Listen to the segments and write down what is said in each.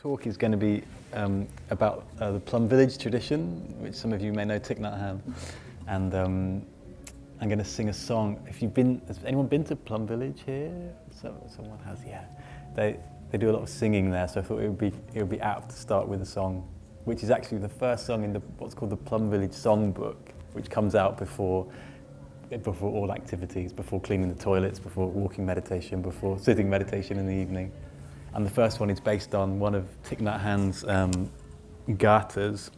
talk is going to be about the Plum Village tradition, which some of you may know, Thich Nhat Hanh. And I'm going to sing a song. Has anyone been to Plum Village here? Someone has, yeah. They do a lot of singing there, so I thought it would be apt to start with a song, which is actually the first song in what's called the Plum Village Songbook, which comes out before all activities, before cleaning the toilets, before walking meditation, before sitting meditation in the evening. And the first one is based on one of Thich Nhat Hanh's gathas.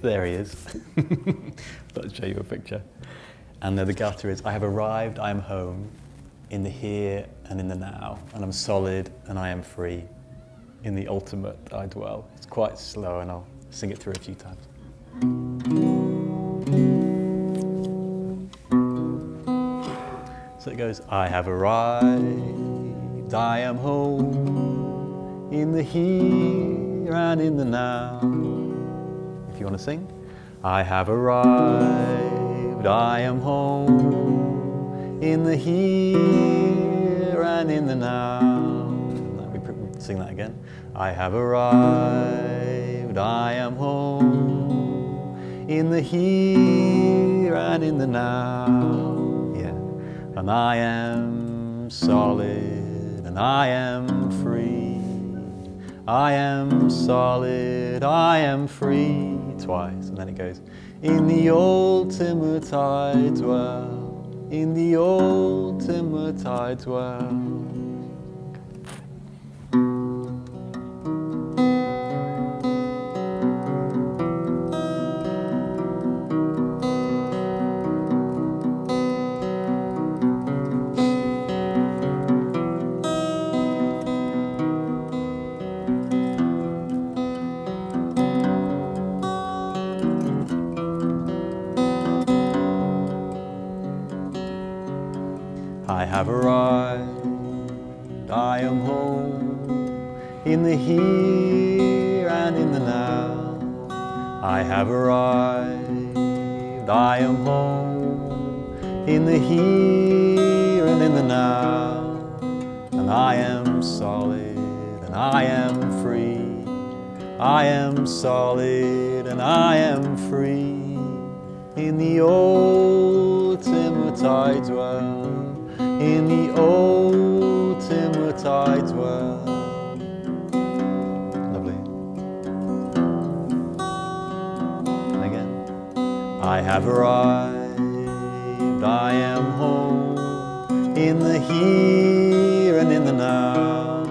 There he is. Thought I'd show you a picture. And the gatha is, I have arrived, I am home, in the here and in the now, and I'm solid and I am free. In the ultimate I dwell. It's quite slow and I'll sing it through a few times. So it goes, I have arrived, I am home, in the here and in the now. If you want to sing. I have arrived, I am home, in the here and in the now. We sing that again. I have arrived, I am home, in the here and in the now. Yeah. And I am solid, and I am free. I am solid, I am free. Twice, and then it goes, in the ultimate I dwell, in the ultimate I dwell. I have arrived, I am home, in the here and in the now. I have arrived, I am home, in the here and in the now. And I am solid, and I am free. I am solid, and I am free. In the ultimate I dwell. In the ultimate I dwell. Lovely. And again. I have arrived, I am home, in the here and in the now.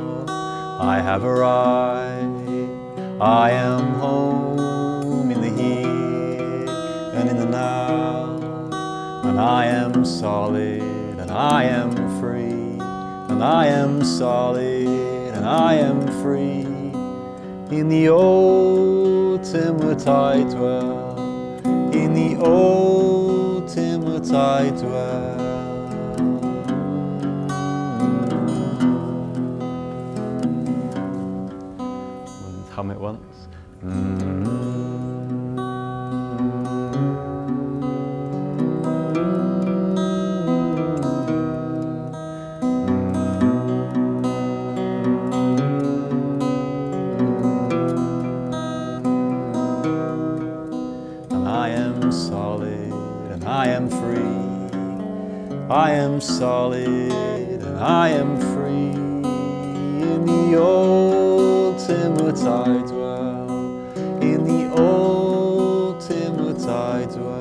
I have arrived, I am home, in the here and in the now. And I am solid, I am free, and I am solid, and I am free. In the ultimate I dwell, in the ultimate I dwell. We'll hum it once. I am free. I am solid and I am free. In the ultimate I dwell. In the ultimate I dwell.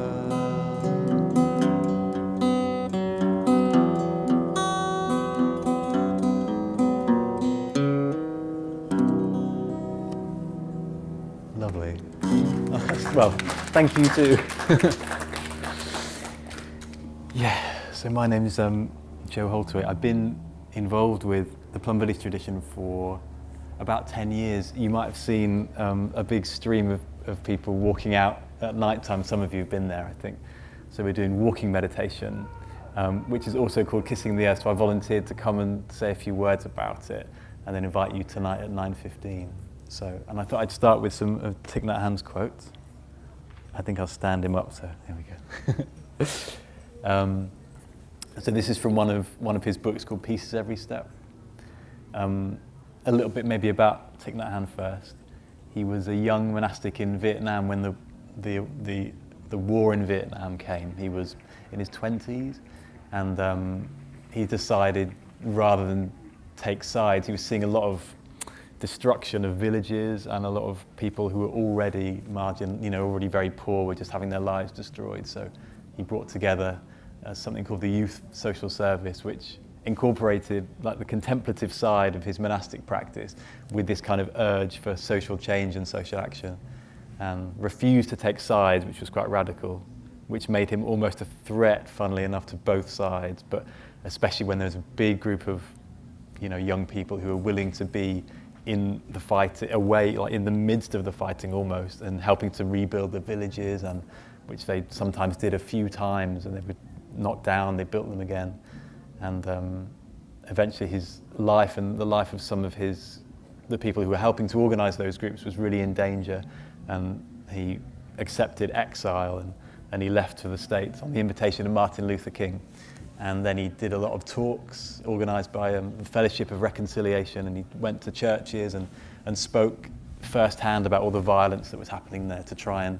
Lovely. Well, thank you too. Yeah, so my name is Joe Holtaway. I've been involved with the Plum Village tradition for about 10 years. You might have seen a big stream of people walking out at night time. Some of you have been there, I think. So we're doing walking meditation, which is also called Kissing the Earth. So I volunteered to come and say a few words about it. and then invite you tonight at 9:15. So, and I thought I'd start with some of Thich Nhat Hanh's quotes. I think I'll stand him up, so here we go. So this is from one of his books called Peace is Every Step. A little bit maybe about Thich Nhat Hanh first. He was a young monastic in Vietnam when the war in Vietnam came. He was in his 20s, and he decided, rather than take sides, he was seeing a lot of destruction of villages and a lot of people who were already already very poor, were just having their lives destroyed. So he brought together something called the Youth Social Service, which incorporated like the contemplative side of his monastic practice with this kind of urge for social change and social action, and refused to take sides, which was quite radical, which made him almost a threat, funnily enough, to both sides, but especially when there's a big group of young people who are willing to be in the fight, away, like in the midst of the fighting almost, and helping to rebuild the villages, and which they sometimes did a few times, and they were knocked down, they built them again. And eventually his life and the life of some of the people who were helping to organize those groups was really in danger, and he accepted exile and he left for the States on the invitation of Martin Luther King. And then he did a lot of talks organized by the Fellowship of Reconciliation, and he went to churches and spoke firsthand about all the violence that was happening there to try and,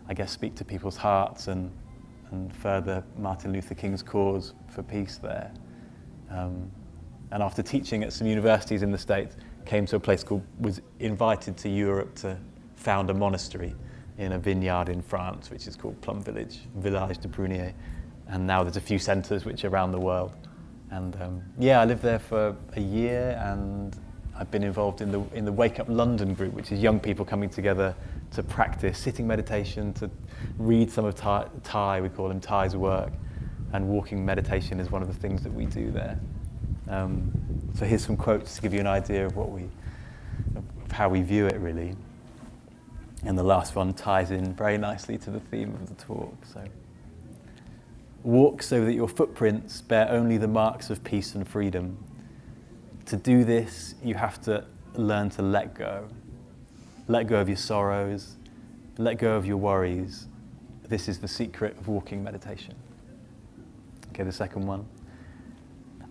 I guess, speak to people's hearts and further Martin Luther King's cause for peace there. And after teaching at some universities in the States, was invited to Europe to found a monastery in a vineyard in France, which is called Plum Village, Village de Prunier. And now there's a few centres which are around the world. And I lived there for a year, and I've been involved in the Wake Up London group, which is young people coming together to practice sitting meditation, to read some of Thai, we call him Thai's work, and walking meditation is one of the things that we do there. So here's some quotes to give you an idea of of how we view it really. And the last one ties in very nicely to the theme of the talk. So, walk so that your footprints bear only the marks of peace and freedom. To do this, you have to learn to let go. Let go of your sorrows, let go of your worries. This is the secret of walking meditation. Okay, the second one.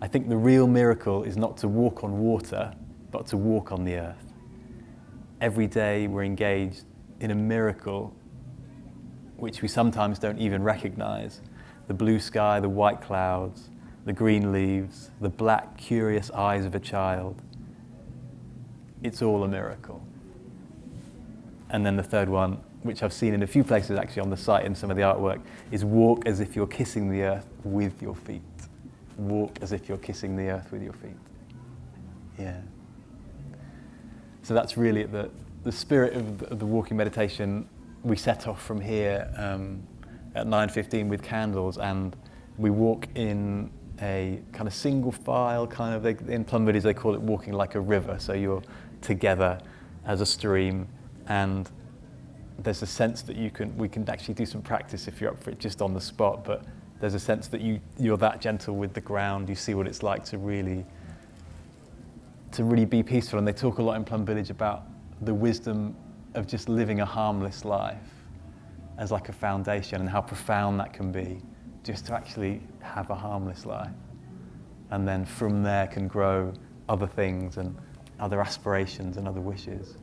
I think the real miracle is not to walk on water, but to walk on the earth. Every day we're engaged in a miracle which we sometimes don't even recognize. The blue sky, the white clouds, the green leaves, the black, curious eyes of a child. It's all a miracle. And then the third one, which I've seen in a few places actually on the site in some of the artwork, is walk as if you're kissing the earth with your feet. Walk as if you're kissing the earth with your feet. Yeah. So that's really the spirit of the walking meditation. We set off from here at 9:15 with candles, and we walk in a kind of single file, in Plum Village they call it walking like a river, so you're together as a stream, and there's a sense that we can actually do some practice if you're up for it just on the spot, but there's a sense that you're that gentle with the ground, you see what it's like to really be peaceful. And they talk a lot in Plum Village about the wisdom of just living a harmless life as like a foundation, and how profound that can be, just to actually have a harmless life. And then from there can grow other things and other aspirations and other wishes.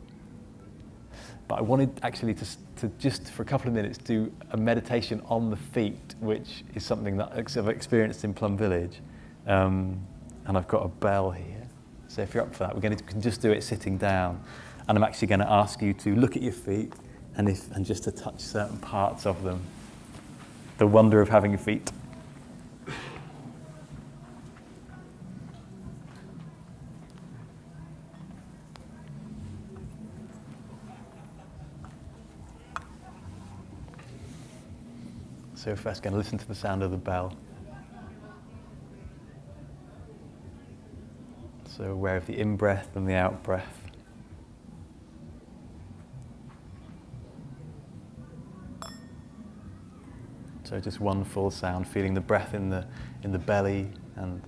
But I wanted actually to just for a couple of minutes do a meditation on the feet, which is something that I've experienced in Plum Village. And I've got a bell here. So if you're up for that, we can just do it sitting down. And I'm actually going to ask you to look at your feet and just to touch certain parts of them. The wonder of having feet. So first going to listen to the sound of the bell. So aware of the in-breath and the out-breath. So just one full sound, feeling the breath in the belly and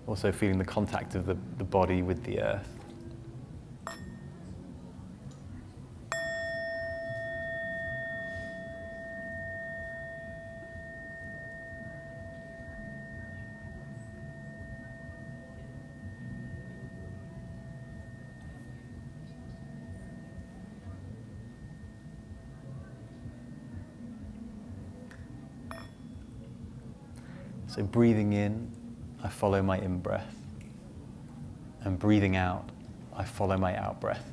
Also feeling the contact of the body with the earth. So breathing in, I follow my in-breath. And breathing out, I follow my out-breath.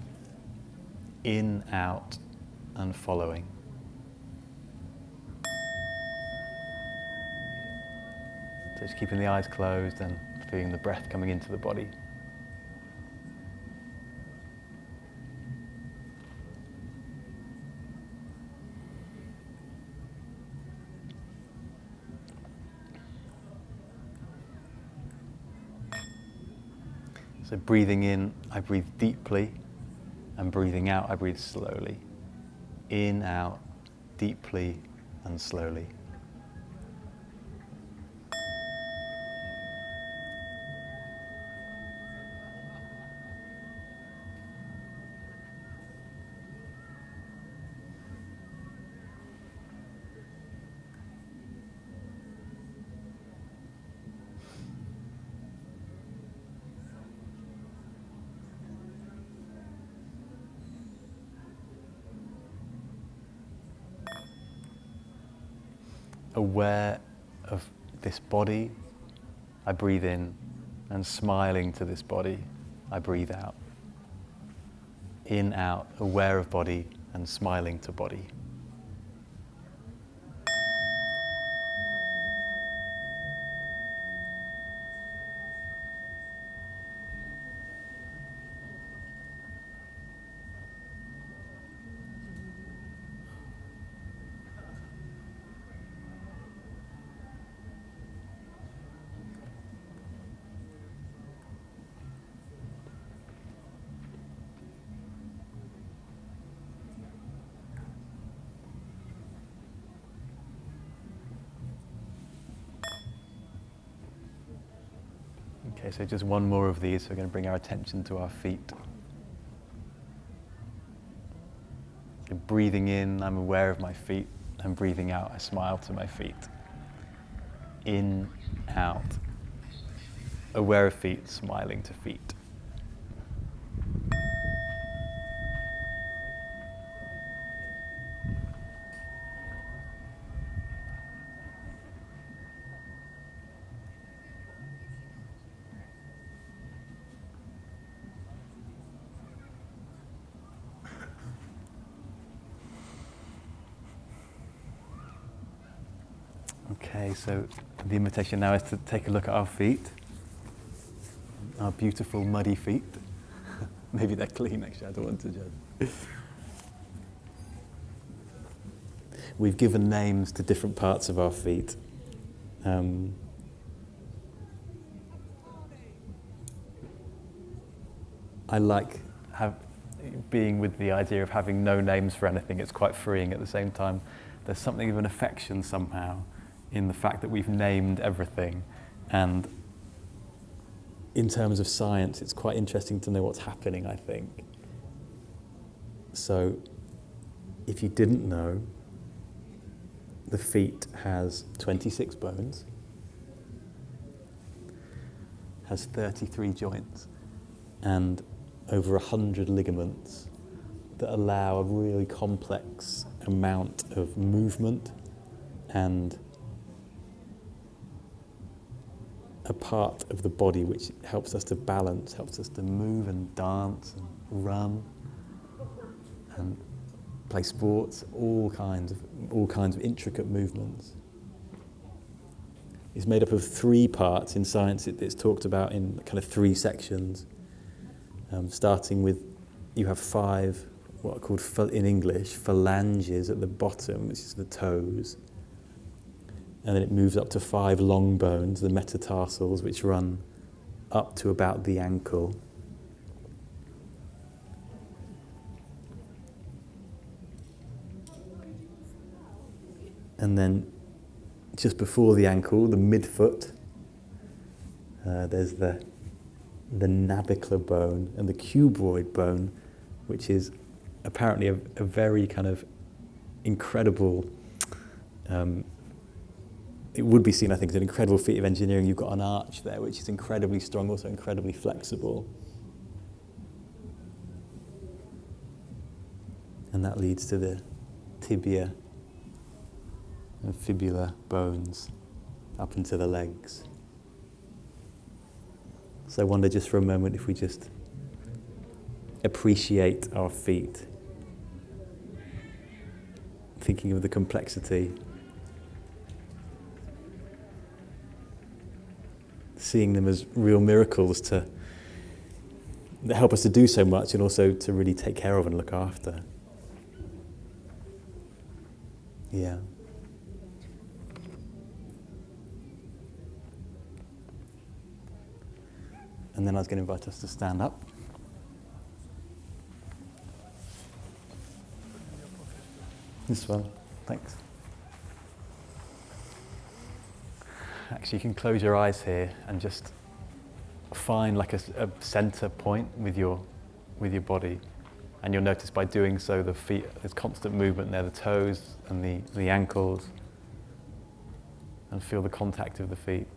In, out, and following. So just keeping the eyes closed and feeling the breath coming into the body. So breathing in, I breathe deeply, and breathing out, I breathe slowly. In, out, deeply, and slowly. Aware of this body, I breathe in, and smiling to this body, I breathe out. In, out, aware of body, and smiling to body. Okay, so just one more of these. So we're going to bring our attention to our feet. So breathing in, I'm aware of my feet, and breathing out, I smile to my feet. In, out, aware of feet, smiling to feet. Okay, so the invitation now is to take a look at our feet, our beautiful muddy feet. Maybe they're clean, actually, I don't want to judge. We've given names to different parts of our feet. I like being with the idea of having no names for anything. It's quite freeing at the same time. There's something of an affection somehow in the fact that we've named everything. And in terms of science, it's quite interesting to know what's happening, I think. So if you didn't know, the feet has 26 bones, has 33 joints, and over 100 ligaments that allow a really complex amount of movement and a part of the body which helps us to balance, helps us to move and dance and run and play sports, all kinds of intricate movements. It's made up of 3 parts. In science, it's talked about in kind of 3 sections. Starting with, you have 5, what are called in English, phalanges at the bottom, which is the toes. And then it moves up to 5 long bones, the metatarsals, which run up to about the ankle. And then just before the ankle, the midfoot, There's the navicular bone and the cuboid bone, which is apparently a very kind of incredible, it would be seen, I think, as an incredible feat of engineering. You've got an arch there, which is incredibly strong, also incredibly flexible. And that leads to the tibia and fibula bones up into the legs. So I wonder just for a moment if we just appreciate our feet, thinking of the complexity, seeing them as real miracles that help us to do so much and also to really take care of and look after. Yeah. And then I was going to invite us to stand up. This one, thanks. Actually, you can close your eyes here and just find like a center point with your body. And you'll notice by doing so, the feet, there's constant movement there, the toes and the ankles. And feel the contact of the feet.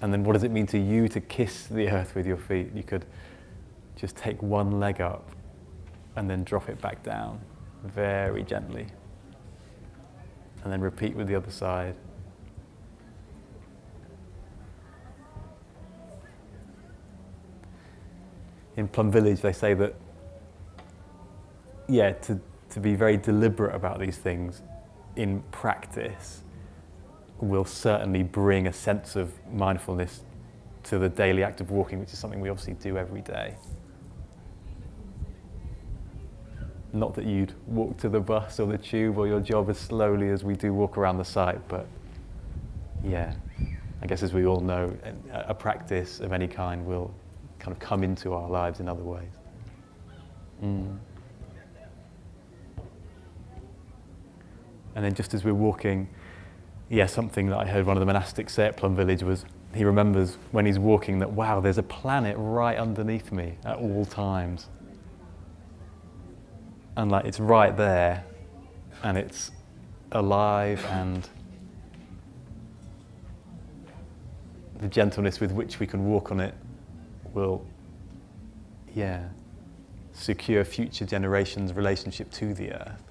And then what does it mean to you to kiss the earth with your feet? You could just take one leg up and then drop it back down very gently. And then repeat with the other side. In Plum Village, they say that, to be very deliberate about these things in practice will certainly bring a sense of mindfulness to the daily act of walking, which is something we obviously do every day. Not that you'd walk to the bus or the tube or your job as slowly as we do walk around the site, but yeah, I guess as we all know, a practice of any kind will kind of come into our lives in other ways. And then just as we're walking, something that I heard one of the monastics say at Plum Village was, he remembers when he's walking that, wow, there's a planet right underneath me at all times. And like, it's right there, and it's alive, and the gentleness with which we can walk on it will, secure future generations' relationship to the earth.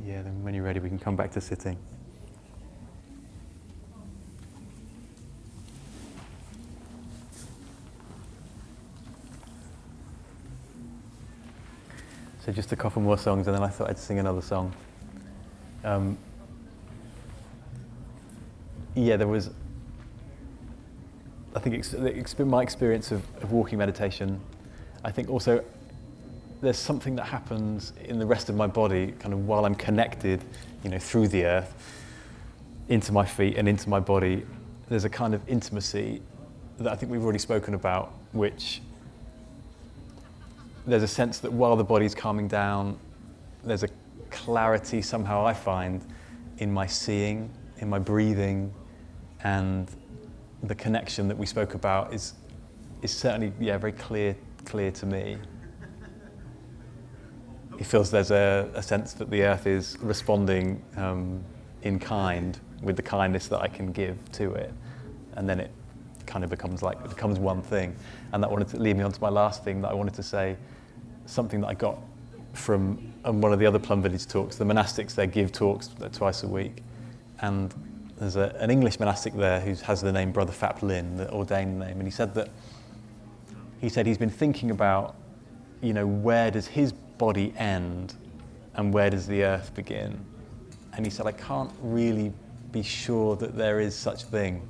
Then when you're ready, we can come back to sitting. So just a couple more songs, and then I thought I'd sing another song. There was, I think my experience of walking meditation, I think also there's something that happens in the rest of my body kind of while I'm connected, through the earth, into my feet and into my body. There's a kind of intimacy that I think we've already spoken about, which there's a sense that while the body's calming down, there's a clarity somehow I find in my seeing, in my breathing, and the connection that we spoke about is certainly very clear to me. It feels there's a sense that the earth is responding in kind with the kindness that I can give to it, and then it kind of becomes one thing. And that wanted to lead me on to my last thing that I wanted to say, something that I got from one of the other Plum Village talks. The monastics there give talks twice a week, and there's an English monastic there who has the name Brother Phap Lin, the ordained name, and he said he's been thinking about, where does his body end and where does the earth begin? And he said, I can't really be sure that there is such a thing.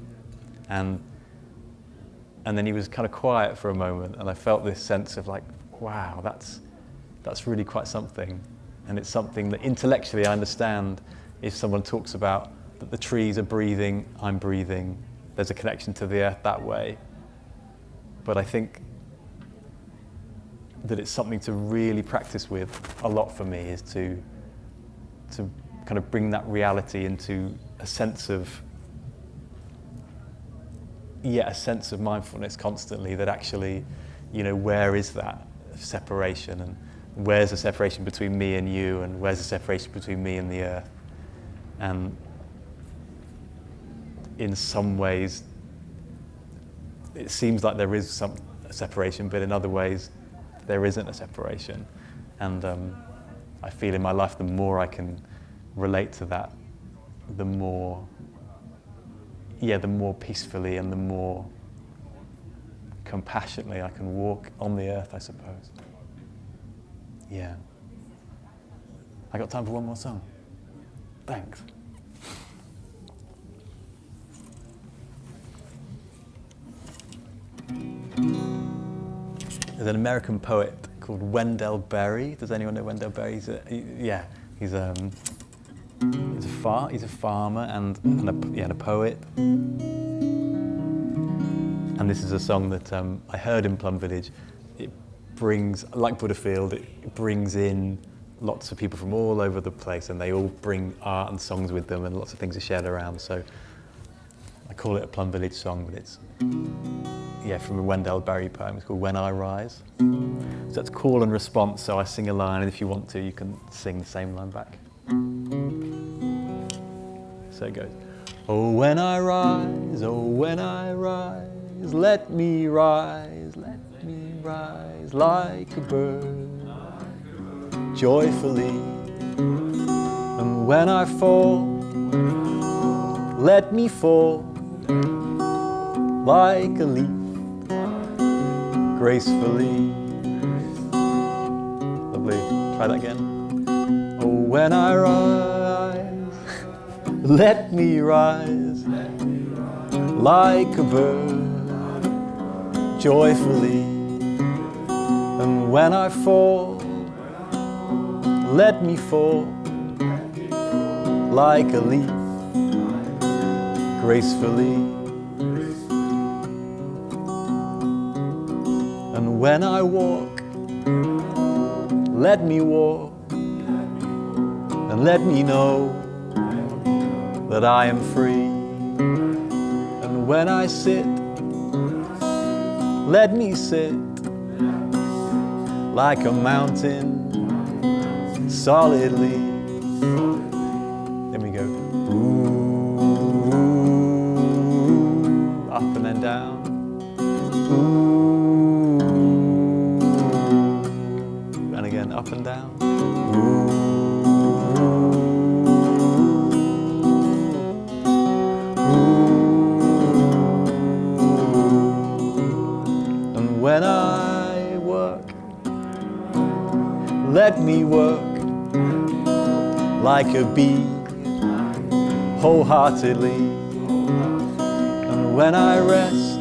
And then he was kind of quiet for a moment, and I felt this sense of like, wow, that's really quite something. And it's something that intellectually I understand if someone talks about that the trees are breathing, I'm breathing, there's a connection to the earth that way. But I think that it's something to really practice with a lot for me, is to kind of bring that reality into a sense of mindfulness constantly, that actually, where is that separation, and where's the separation between me and you, and where's the separation between me and the earth? And in some ways, it seems like there is some separation, but in other ways, there isn't a separation. And I feel in my life, the more I can relate to that, the more peacefully and the more compassionately I can walk on the earth, I suppose. Yeah. I got time for one more song. Thanks. There's an American poet called Wendell Berry. Does anyone know Wendell Berry? He's a farmer and a poet. And this is a song that I heard in Plum Village. It brings, like Buddhafield, it brings in lots of people from all over the place, and they all bring art and songs with them, and lots of things are shared around. So I call it a Plum Village song, but it's from a Wendell Berry poem. It's called When I Rise. So that's call and response. So I sing a line, and if you want to, you can sing the same line back. So it goes. Oh, when I rise, let me rise like a bird, joyfully. And when I fall, let me fall like a leaf, gracefully. Lovely. Try that again. Oh, when I rise, let me rise like a bird, joyfully. And when I fall, let me fall like a leaf, gracefully. And when I walk, let me walk, and let me know that I am free. And when I sit, let me sit like a mountain, solidly. Then we go ooh, up and then down. Ooh, and again up and down. Ooh, ooh. And when I work, let me work like a bee, wholeheartedly. And when I rest,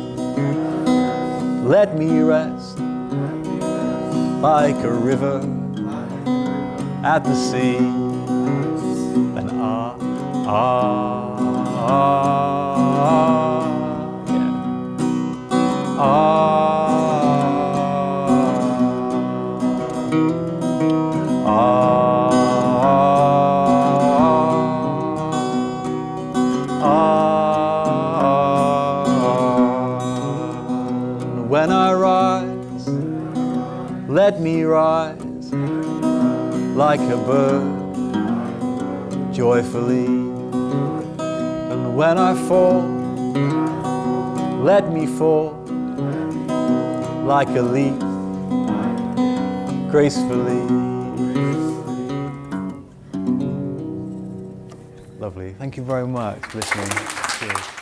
let me rest like a river at the sea. And when I rise, let me rise like a bird, joyfully. And when I fall, let me fall like a leaf, gracefully. Lovely. Thank you very much for listening. Cheers.